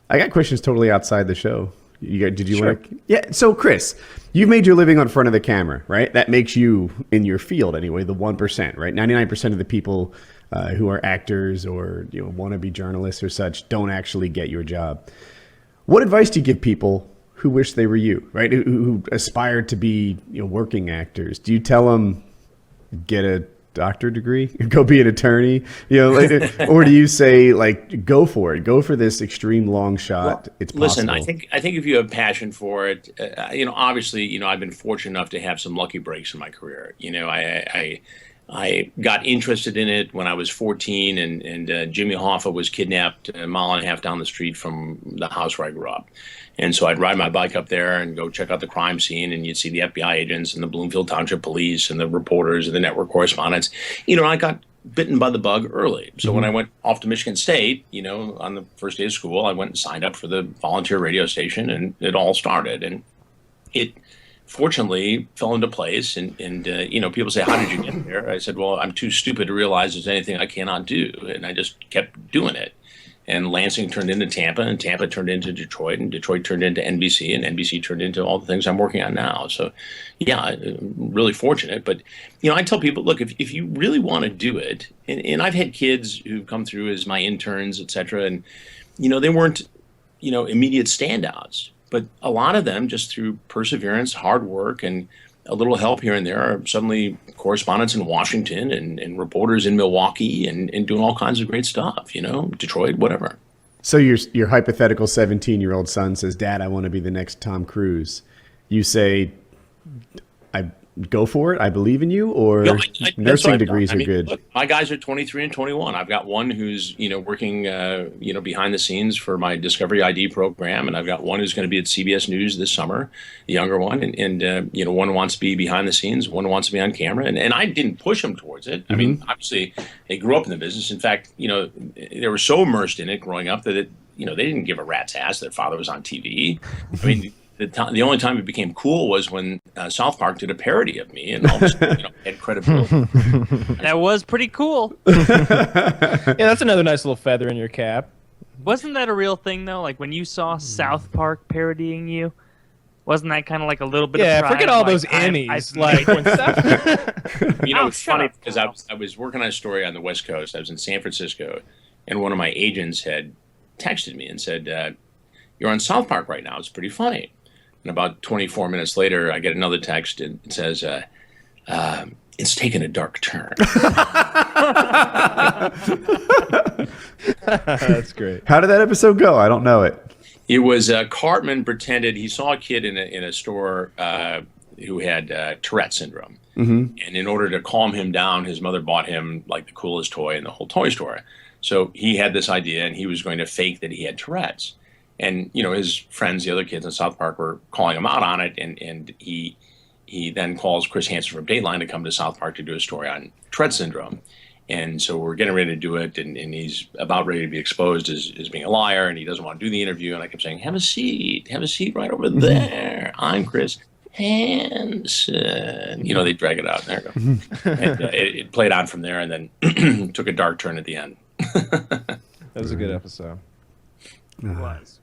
I got questions totally outside the show. Did you Sure. want to? Yeah. So, Chris, you've made your living on front of the camera, right? That makes you, in your field anyway, the 1%, right? 99% of the people who are actors or want to be journalists or such don't actually get your job. What advice do you give people who wish they were you, right? Who aspire to be working actors? Do you tell them get a doctor degree, go be an attorney, or do you say like go for it, go for this extreme long shot? It's possible. Listen, I think if you have passion for it, obviously, I've been fortunate enough to have some lucky breaks in my career. I got interested in it when I was 14, and Jimmy Hoffa was kidnapped a mile and a half down the street from the house where I grew up. And so I'd ride my bike up there and go check out the crime scene, and you'd see the FBI agents and the Bloomfield Township Police and the reporters and the network correspondents. I got bitten by the bug early. So when I went off to Michigan State, on the first day of school, I went and signed up for the volunteer radio station, and it all started. And it fortunately fell into place. And people say, how did you get there? I said, well, I'm too stupid to realize there's anything I cannot do. And I just kept doing it. And Lansing turned into Tampa, and Tampa turned into Detroit, and Detroit turned into NBC, and NBC turned into all the things I'm working on now. So, yeah, I'm really fortunate. But, I tell people, look, if you really want to do it, and I've had kids who've come through as my interns, et cetera, and, they weren't, immediate standouts. But a lot of them, just through perseverance, hard work, and a little help here and there, are suddenly correspondents in Washington and reporters in Milwaukee and doing all kinds of great stuff, Detroit, whatever. So your hypothetical 17-year-old son says, Dad, I want to be the next Tom Cruise. You say, I go for it, I believe in you, or nursing degrees are good? Look, my guys are 23 and 21. I've got one who's, working, behind the scenes for my Discovery ID program, and I've got one who's going to be at CBS News this summer, the younger one, and one wants to be behind the scenes, one wants to be on camera, and I didn't push them towards it. I mean, obviously, they grew up in the business. In fact, they were so immersed in it growing up that they didn't give a rat's ass that father was on TV. I mean, the only time it became cool was when South Park did a parody of me, and all of a sudden, had credibility. That was pretty cool. Yeah, that's another nice little feather in your cap. Wasn't that a real thing, though? Like, when you saw South Park parodying you, wasn't that kind of like a little bit of pride? Forget all those Emmys. Like, when South... It's funny because I was working on a story on the West Coast. I was in San Francisco, and one of my agents had texted me and said, you're on South Park right now. It's pretty funny. And about 24 minutes later, I get another text, and it says, it's taken a dark turn. That's great. How did that episode go? I don't know it. It was Cartman pretended he saw a kid in a store who had Tourette syndrome. And in order to calm him down, his mother bought him like the coolest toy in the whole toy store. So he had this idea, and he was going to fake that he had Tourette's. And, his friends, the other kids in South Park, were calling him out on it. And he then calls Chris Hansen from Dateline to come to South Park to do a story on Tourette syndrome. And so we're getting ready to do it. And he's about ready to be exposed as being a liar. And he doesn't want to do the interview. And I kept saying, have a seat right over there. I'm Chris Hansen. They drag it out. There you go. And it played on from there, and then took a dark turn at the end. That was a good episode. It was.